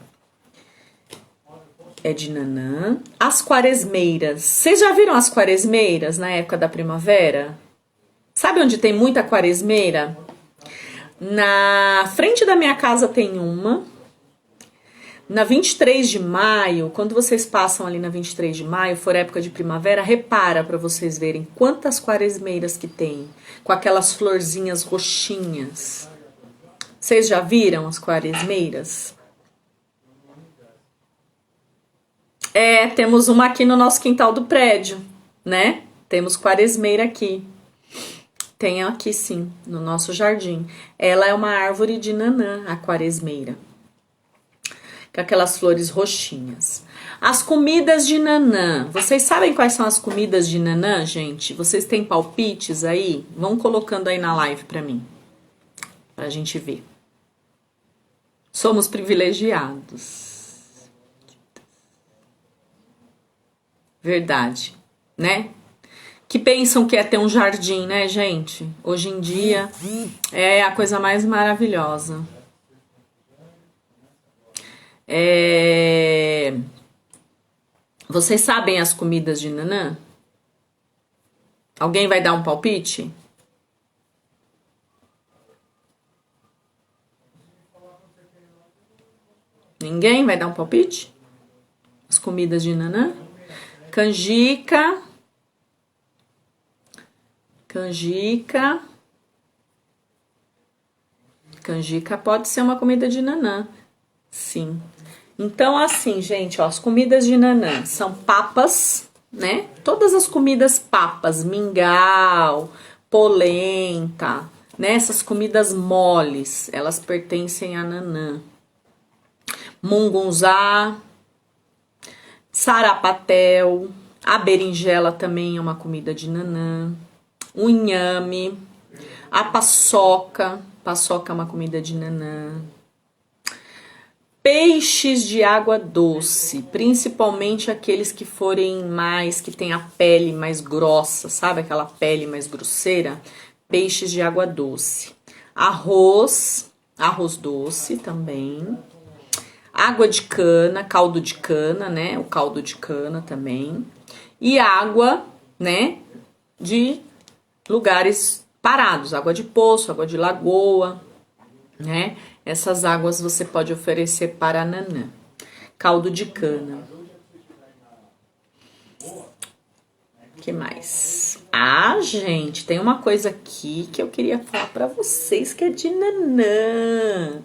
de Nanã. As quaresmeiras. Vocês já viram as quaresmeiras na época da primavera? Sabe onde tem muita quaresmeira? Na frente da minha casa tem uma. Na 23 de maio, quando vocês passam ali na 23 de maio, for época de primavera, repara para vocês verem quantas quaresmeiras que tem, com aquelas florzinhas roxinhas. Vocês já viram as quaresmeiras? Temos uma aqui no nosso quintal do prédio, né? Temos quaresmeira aqui. Tem aqui sim, no nosso jardim. Ela é uma árvore de Nanã, a quaresmeira. Com aquelas flores roxinhas. As comidas de Nanã. Vocês sabem quais são as comidas de Nanã, gente? Vocês têm palpites aí? Vão colocando aí na live pra mim. Pra gente ver. Somos privilegiados. Verdade, né? Que pensam que é ter um jardim, né, gente? Hoje em dia é a coisa mais maravilhosa. Vocês sabem as comidas de Nanã? Alguém vai dar um palpite? Ninguém vai dar um palpite? As comidas de Nanã? Canjica. Canjica pode ser uma comida de Nanã. Sim. Então, assim, gente, ó, as comidas de Nanã são papas, né? Todas as comidas papas, mingau, polenta, né? Essas comidas moles, elas pertencem a Nanã. Mungunzá, sarapatel, a berinjela também é uma comida de Nanã. O inhame, a paçoca é uma comida de Nanã. Peixes de água doce, principalmente aqueles que forem que tem a pele mais grossa, sabe? Aquela pele mais grosseira. Peixes de água doce. Arroz doce também. Água de cana, caldo de cana, né? O caldo de cana também. E água, né? De lugares parados, água de poço, água de lagoa, né? Essas águas você pode oferecer para Nanã. Caldo de cana. Que mais? Gente, tem uma coisa aqui que eu queria falar para vocês que é de Nanã.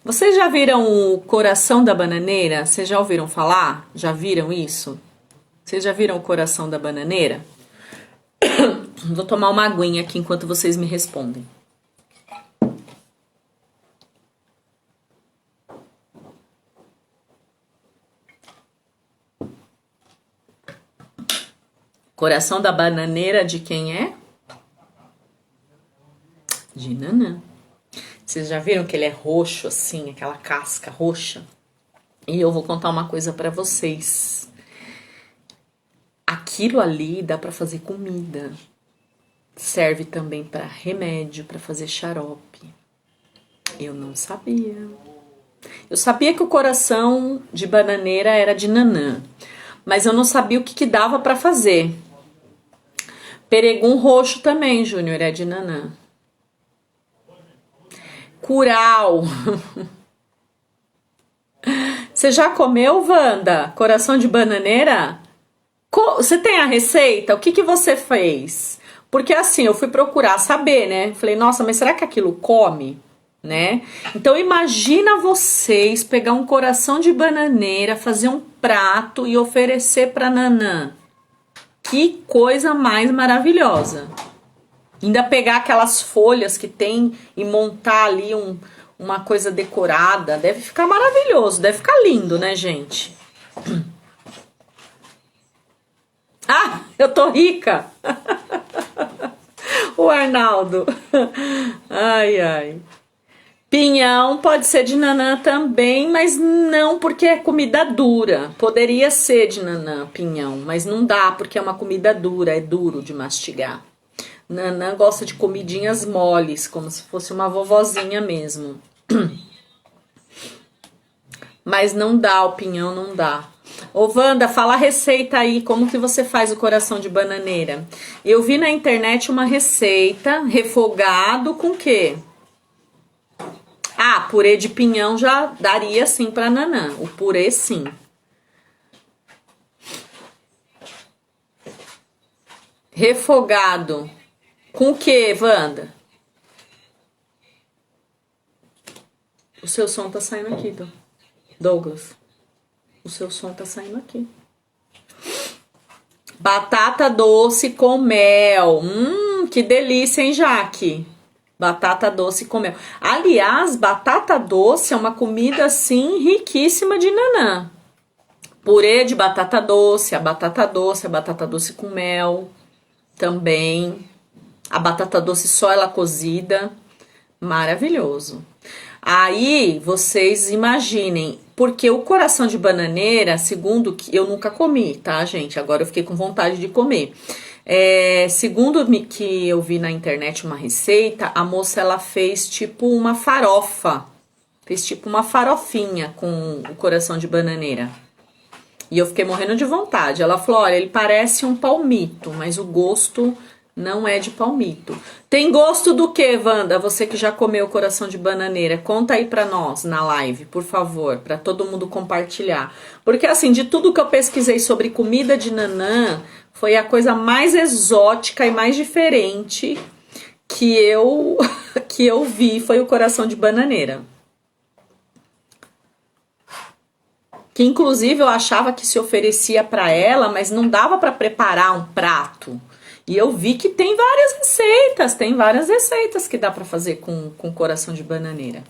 Vocês já viram o coração da bananeira? Vocês já ouviram falar? Já viram isso? Vocês já viram o coração da bananeira? Vou tomar uma aguinha aqui enquanto vocês me respondem. Coração da bananeira de quem é? De Nanã. Vocês já viram que ele é roxo assim, aquela casca roxa? E eu vou contar uma coisa pra vocês. Aquilo ali dá pra fazer comida. Serve também pra remédio, pra fazer xarope. Eu não sabia. Eu sabia que o coração de bananeira era de Nanã, mas eu não sabia o que dava pra fazer. Peregum roxo também, Júnior, é de Nanã. Curau. Você já comeu, Wanda? Coração de bananeira? Você tem a receita? O que você fez? Porque assim, eu fui procurar saber, né? Falei, nossa, mas será que aquilo come? Né? Então imagina vocês pegar um coração de bananeira, fazer um prato e oferecer para Nanã. Que coisa mais maravilhosa. Ainda pegar aquelas folhas que tem e montar ali uma coisa decorada. Deve ficar maravilhoso, deve ficar lindo, né, gente? Ah, eu tô rica! O Arnaldo. Ai, ai. Pinhão pode ser de Nanã também, mas não porque é comida dura. Poderia ser de Nanã, pinhão, mas não dá porque é uma comida dura, é duro de mastigar. Nanã gosta de comidinhas moles, como se fosse uma vovozinha mesmo. Mas não dá, o pinhão não dá. Ô Wanda, fala a receita aí, como que você faz o coração de bananeira? Eu vi na internet uma receita, refogado com o quê? Ah, purê de pinhão já daria sim pra Nanã. O purê sim. Refogado. Com o que, Wanda? O seu som tá saindo aqui, Douglas. O seu som tá saindo aqui. Batata doce com mel. Que delícia, hein, Jaque? Batata doce com mel. Aliás, batata doce é uma comida, assim, riquíssima de Nanã. Purê de batata doce, a batata doce com mel também. A batata doce só ela cozida. Maravilhoso. Aí, vocês imaginem, porque o coração de bananeira, segundo que eu nunca comi, tá, gente? Agora eu fiquei com vontade de comer. Segundo que eu vi na internet uma receita, a moça ela fez tipo uma farofa. Fez tipo uma farofinha com o coração de bananeira. E eu fiquei morrendo de vontade. Ela falou, olha, ele parece um palmito, mas o gosto não é de palmito. Tem gosto do que, Wanda? Você que já comeu coração de bananeira, conta aí pra nós na live, por favor, pra todo mundo compartilhar. Porque assim, de tudo que eu pesquisei sobre comida de Nanã, foi a coisa mais exótica e mais diferente que eu vi, foi o coração de bananeira. Que inclusive eu achava que se oferecia pra ela, mas não dava pra preparar um prato. E eu vi que tem várias receitas que dá pra fazer com coração de bananeira.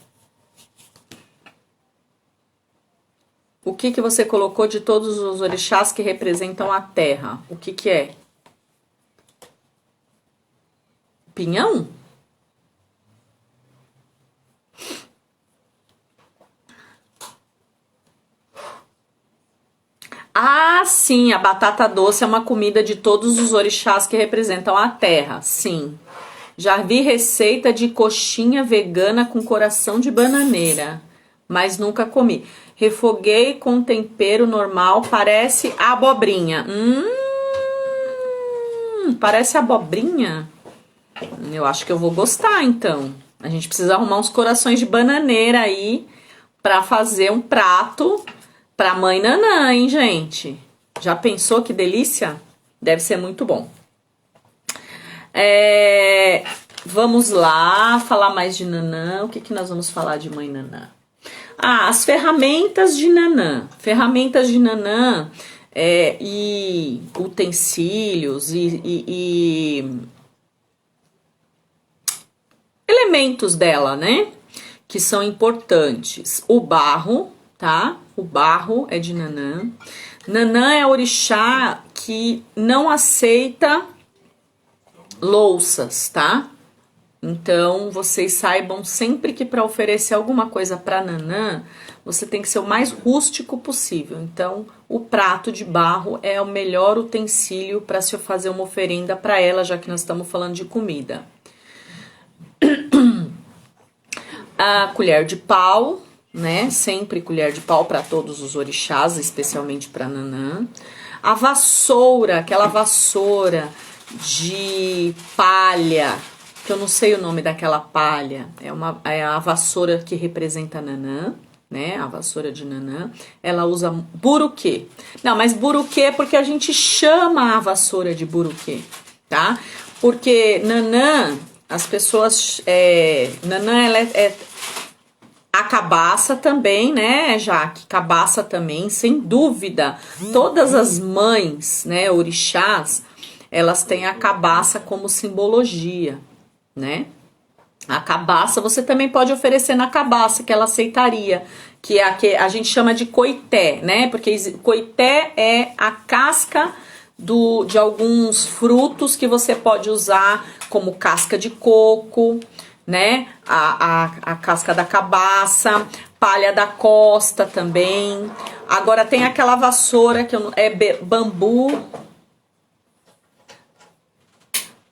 O que você colocou de todos os orixás que representam a terra? O que é? Pinhão? Ah, sim, a batata doce é uma comida de todos os orixás que representam a terra, sim. Já vi receita de coxinha vegana com coração de bananeira, mas nunca comi. Refoguei com tempero normal, parece abobrinha. Parece abobrinha? Eu acho que eu vou gostar, então. A gente precisa arrumar uns corações de bananeira aí pra fazer um prato pra mãe Nanã, hein, gente? Já pensou que delícia? Deve ser muito bom. Vamos lá, falar mais de Nanã. O que nós vamos falar de mãe Nanã? As ferramentas de Nanã. Ferramentas de Nanã e utensílios e elementos dela, né? Que são importantes. O barro, tá? O barro é de Nanã. Nanã é orixá que não aceita louças, tá? Então, vocês saibam sempre que para oferecer alguma coisa para Nanã, você tem que ser o mais rústico possível. Então, o prato de barro é o melhor utensílio para se fazer uma oferenda para ela, já que nós estamos falando de comida. A colher de pau, né? Sempre colher de pau para todos os orixás, especialmente para Nanã. A vassoura, aquela vassoura de palha, que eu não sei o nome daquela palha, é a vassoura que representa Nanã, né? A vassoura de Nanã. Ela usa buruquê. Não, mas buruquê é porque a gente chama a vassoura de buruquê, tá? Porque Nanã, as pessoas... Nanã, ela é a cabaça também, né, Jaque? Cabaça também, sem dúvida. Todas as mães, né, orixás, elas têm a cabaça como simbologia, né? A cabaça, você também pode oferecer na cabaça, que ela aceitaria, que é a que a gente chama de coité, né? Porque coité é a casca de alguns frutos que você pode usar, como casca de coco, né? A casca da cabaça, palha da costa também. Agora tem aquela vassoura que é bambu.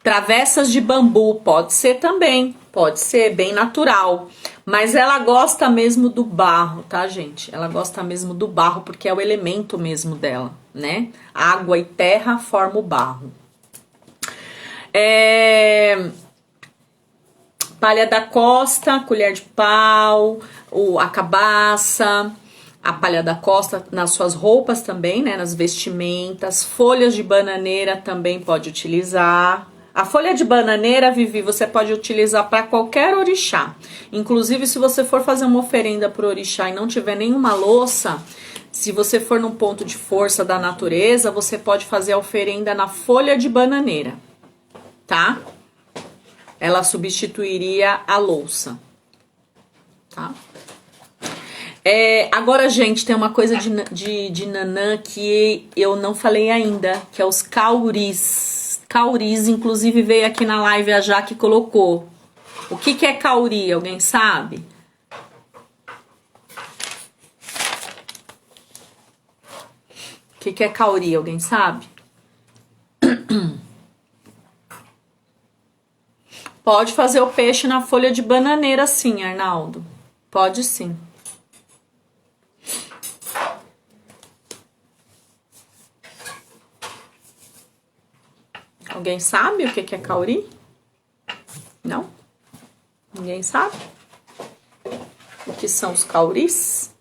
Travessas de bambu, pode ser também, pode ser bem natural. Mas ela gosta mesmo do barro, tá, gente? Ela gosta mesmo do barro porque é o elemento mesmo dela, né? Água e terra formam o barro. Palha da costa, colher de pau, a cabaça, a palha da costa nas suas roupas também, né? Nas vestimentas. Folhas de bananeira também pode utilizar. A folha de bananeira, Vivi, você pode utilizar para qualquer orixá. Inclusive, se você for fazer uma oferenda para o orixá e não tiver nenhuma louça, se você for num ponto de força da natureza, você pode fazer a oferenda na folha de bananeira, tá? Ela substituiria a louça, tá? Agora, gente, tem uma coisa de Nanã que eu não falei ainda, que é os cauris. Cauris, inclusive veio aqui na live a Jaque colocou. O que é cauri? Alguém sabe? O que é cauri? Alguém sabe? Pode fazer o peixe na folha de bananeira sim, Arnaldo. Pode sim. Alguém sabe o que é cauri? Não? Ninguém sabe? O que são os cauris?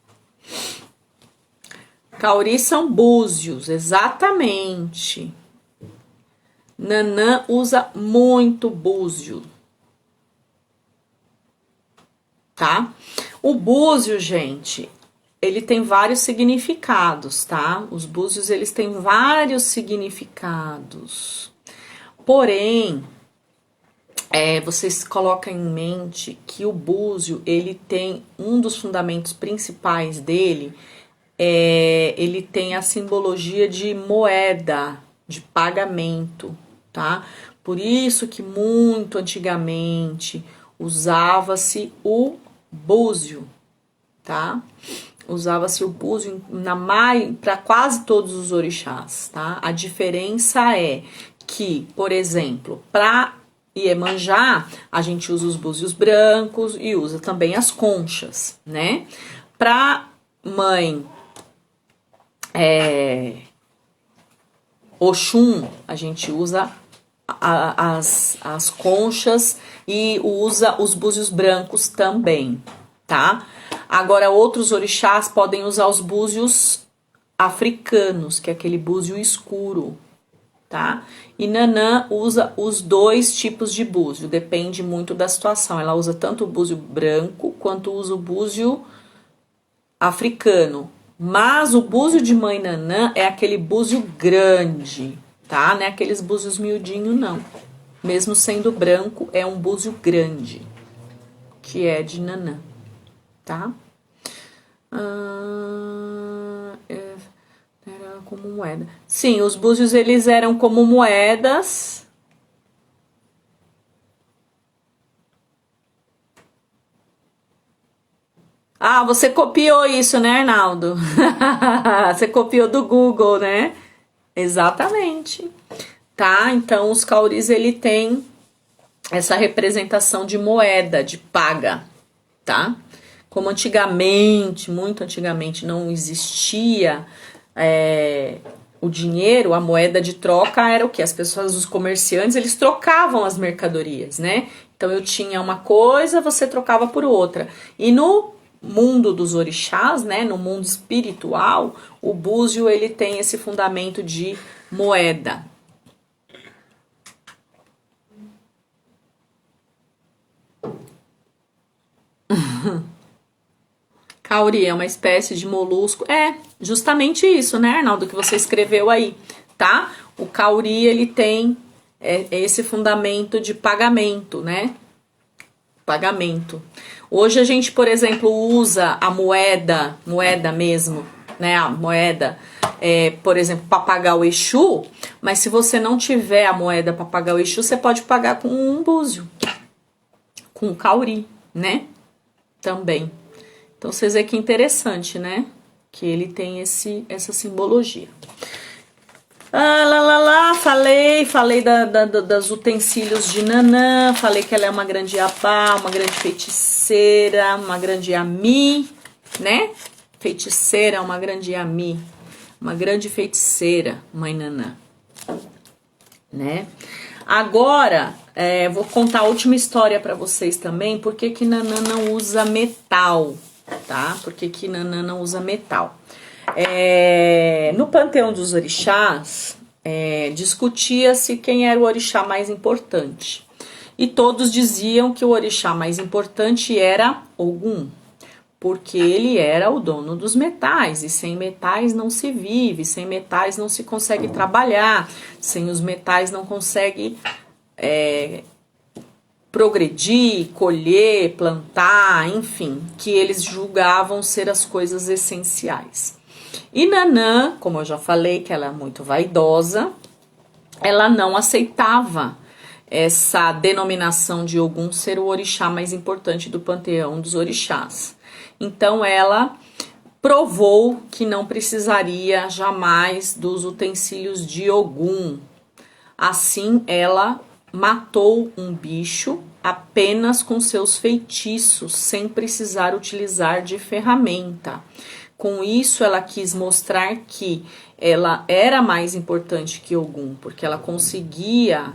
Cauris são búzios, exatamente. Nanã usa muito búzio. Tá? O búzio, gente, ele tem vários significados, tá? Os búzios, eles têm vários significados. Porém, vocês colocam em mente que o búzio, ele tem um dos fundamentos principais dele, ele tem a simbologia de moeda, de pagamento, tá? Por isso que muito antigamente usava-se o búzio, tá? Usava-se o búzio para quase todos os orixás, tá? A diferença é que, por exemplo, para Iemanjá, a gente usa os búzios brancos e usa também as conchas, né? Para mãe Oxum, a gente usa as conchas e usa os búzios brancos também, tá? Agora, outros orixás podem usar os búzios africanos, que é aquele búzio escuro, tá? E Nanã usa os dois tipos de búzio, depende muito da situação. Ela usa tanto o búzio branco quanto usa o búzio africano. Mas o búzio de mãe Nanã é aquele búzio grande, tá? Não é aqueles búzios miudinhos, não. Mesmo sendo branco, é um búzio grande, que é de Nanã, tá? Era como moeda. Sim, os búzios, eles eram como moedas. Ah, você copiou isso, né, Arnaldo? Você copiou do Google, né? Exatamente. Tá? Então, os cauris, ele tem essa representação de moeda, de paga, tá? Como antigamente, muito antigamente, não existia o dinheiro, a moeda de troca era o que? As pessoas, os comerciantes, eles trocavam as mercadorias, né? Então, eu tinha uma coisa, você trocava por outra. E no mundo dos orixás, né, no mundo espiritual, o búzio, ele tem esse fundamento de moeda. Cauri é uma espécie de molusco. É justamente isso, né, Arnaldo, que você escreveu aí, tá? O cauri, ele tem esse fundamento de pagamento, né? Pagamento. Hoje a gente, por exemplo, usa a moeda mesmo, né? A moeda, por exemplo, para pagar o Exu, mas se você não tiver a moeda para pagar o Exu, você pode pagar com um búzio, com o cauri, né? Também. Então vocês veem que interessante, né? Que ele tem essa simbologia. Falei das utensílios de Nanã, falei que ela é uma grande Iapá, uma grande feiticeira, uma grande Yami, né? Feiticeira, uma grande Yami, uma grande feiticeira, mãe Nanã, né? Agora, vou contar a última história para vocês também, por que Nanã não usa metal, tá? Por que Nanã não usa metal? No panteão dos orixás, discutia-se quem era o orixá mais importante. E todos diziam que o orixá mais importante era Ogum, porque ele era o dono dos metais, e sem metais não se vive, sem metais não se consegue trabalhar, sem os metais não consegue progredir, colher, plantar, enfim, que eles julgavam ser as coisas essenciais. E Nanã, como eu já falei, que ela é muito vaidosa, ela não aceitava essa denominação de Ogum ser o orixá mais importante do panteão dos orixás. Então ela provou que não precisaria jamais dos utensílios de Ogum. Assim ela matou um bicho apenas com seus feitiços, sem precisar utilizar de ferramenta. Com isso, ela quis mostrar que ela era mais importante que Ogum, porque ela conseguia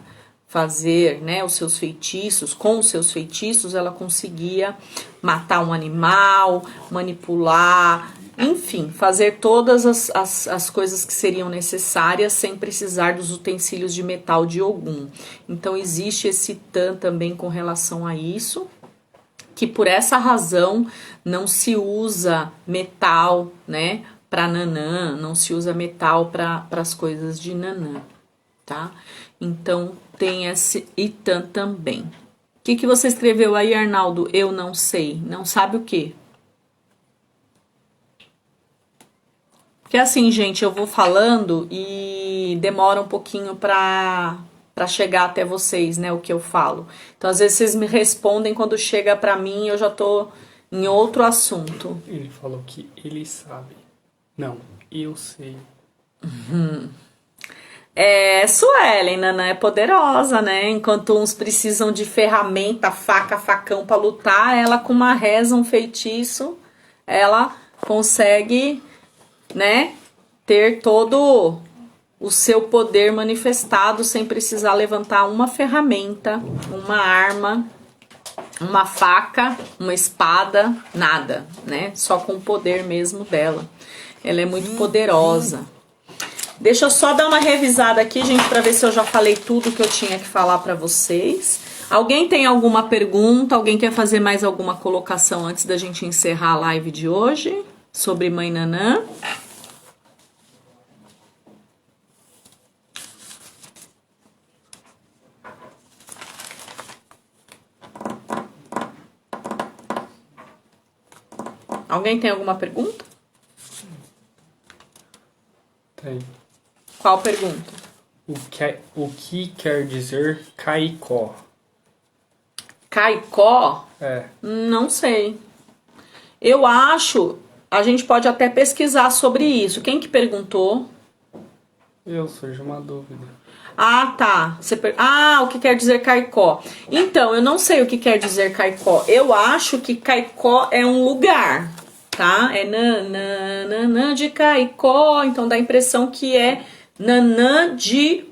fazer, né, os seus feitiços, com os seus feitiços ela conseguia matar um animal, manipular, enfim, fazer todas as coisas que seriam necessárias sem precisar dos utensílios de metal de Ogum. Então existe esse tan também com relação a isso, que por essa razão não se usa metal, né, para Nanã, não se usa metal para as coisas de Nanã, tá? Então tem esse Itan também. O que você escreveu aí, Arnaldo? Eu não sei. Não sabe o quê? Porque assim, gente, eu vou falando e demora um pouquinho para chegar até vocês, né, o que eu falo. Então, às vezes, vocês me respondem quando chega para mim, eu já tô em outro assunto. Ele falou que ele sabe. Não, eu sei. Suelen, Nanã é poderosa, né? Enquanto uns precisam de ferramenta, faca, facão para lutar, ela com uma reza, um feitiço, ela consegue, né, ter todo o seu poder manifestado sem precisar levantar uma ferramenta, uma arma, uma faca, uma espada, nada, né? Só com o poder mesmo dela. Ela é muito poderosa. Deixa eu só dar uma revisada aqui, gente, para ver se eu já falei tudo que eu tinha que falar para vocês. Alguém tem alguma pergunta? Alguém quer fazer mais alguma colocação antes da gente encerrar a live de hoje? sobre Mãe Nanã. Alguém tem alguma pergunta? Tem. Qual pergunta? O que quer dizer caicó? Caicó? É. Não sei. Eu acho, a gente pode até pesquisar sobre isso. Quem que perguntou? Eu surge uma dúvida. Ah, tá. O que quer dizer caicó? Então, eu não sei o que quer dizer caicó. Eu acho que caicó é um lugar, tá? É nanã de caicó. Então, dá a impressão que é nanã de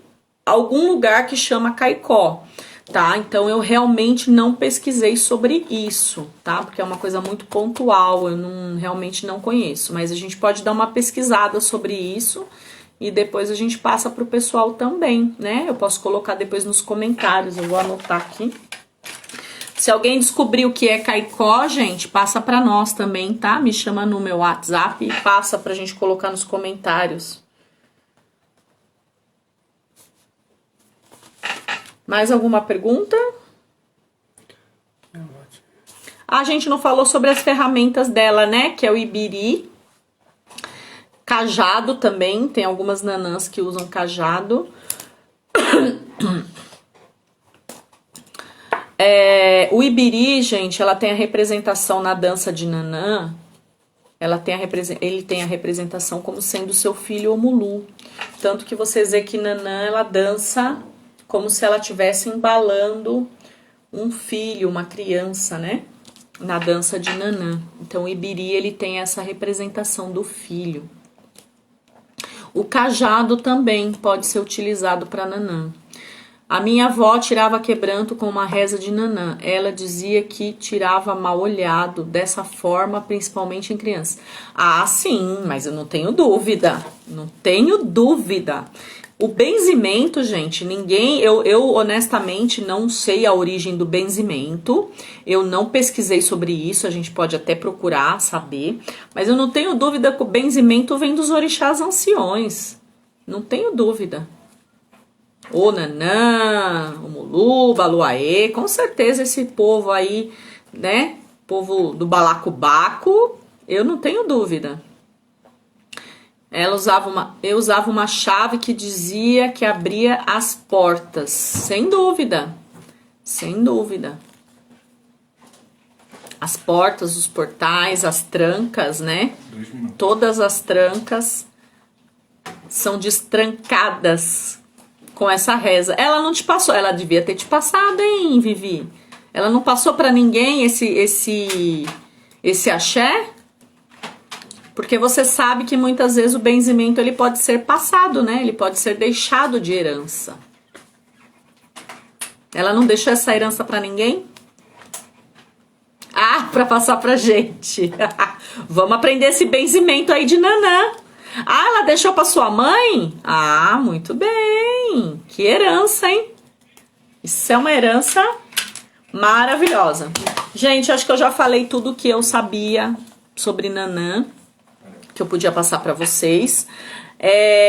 algum lugar que chama caicó, tá? Então, eu realmente não pesquisei sobre isso, tá? Porque é uma coisa muito pontual, eu realmente não conheço. Mas a gente pode dar uma pesquisada sobre isso. E depois a gente passa pro pessoal também, né? Eu posso colocar depois nos comentários, eu vou anotar aqui. Se alguém descobrir o que é caicó, gente, passa pra nós também, tá? Me chama no meu WhatsApp e passa pra gente colocar nos comentários. Mais alguma pergunta? A gente não falou sobre as ferramentas dela, né? Que é o ibiri. Cajado também, tem algumas nanãs que usam cajado. O ibiri, gente, ela tem a representação na dança de nanã. Ele tem a representação como sendo seu filho Omulu. Tanto que vocês vê que nanã, ela dança como se ela estivesse embalando um filho, uma criança, né? Na dança de nanã. Então o ibiri, ele tem essa representação do filho. O cajado também pode ser utilizado para nanã. A minha avó tirava quebranto com uma reza de nanã. Ela dizia que tirava mal olhado dessa forma, principalmente em crianças. Ah, sim, mas eu não tenho dúvida. Não tenho dúvida. O benzimento, gente, eu honestamente não sei a origem do benzimento. Eu não pesquisei sobre isso, a gente pode até procurar saber. Mas eu não tenho dúvida que o benzimento vem dos orixás anciões. Não tenho dúvida. O Nanã, o Mulu, Baluaê, com certeza esse povo aí, né? Povo do balacobaco, eu não tenho dúvida. Eu usava uma chave que dizia que abria as portas. Sem dúvida. Sem dúvida. As portas, os portais, as trancas, né? Todas as trancas são destrancadas com essa reza. Ela não te passou, ela devia ter te passado, hein, Vivi? Ela não passou pra ninguém esse axé? Porque você sabe que muitas vezes o benzimento ele pode ser passado, né? Ele pode ser deixado de herança. Ela não deixou essa herança pra ninguém? Ah, pra passar pra gente. Vamos aprender esse benzimento aí de nanã. Ah, ela deixou pra sua mãe? Ah, muito bem. Que herança, hein? Isso é uma herança maravilhosa. Gente, acho que eu já falei tudo que eu sabia sobre nanã, que eu podia passar para vocês.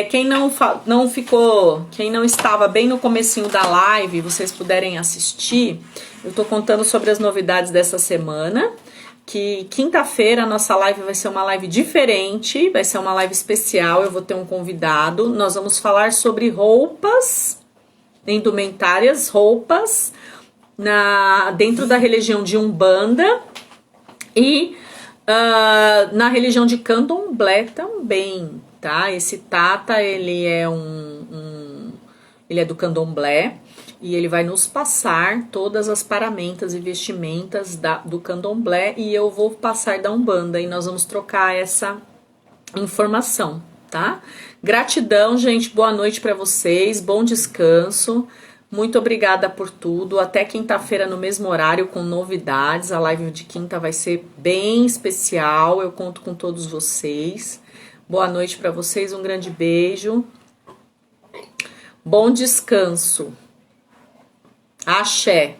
Quem não estava bem no comecinho da live, vocês puderem assistir, eu tô contando sobre as novidades dessa semana, que quinta-feira a nossa live vai ser uma live diferente, vai ser uma live especial, eu vou ter um convidado, nós vamos falar sobre roupas, indumentárias, roupas, dentro da religião de Umbanda e na religião de Candomblé também, tá? Esse Tata, ele é ele é do Candomblé e ele vai nos passar todas as paramentas e vestimentas do Candomblé e eu vou passar da Umbanda e nós vamos trocar essa informação, tá? Gratidão, gente, boa noite para vocês, bom descanso. Muito obrigada por tudo. Até quinta-feira no mesmo horário com novidades. A live de quinta vai ser bem especial. Eu conto com todos vocês. Boa noite para vocês. Um grande beijo. Bom descanso. Axé.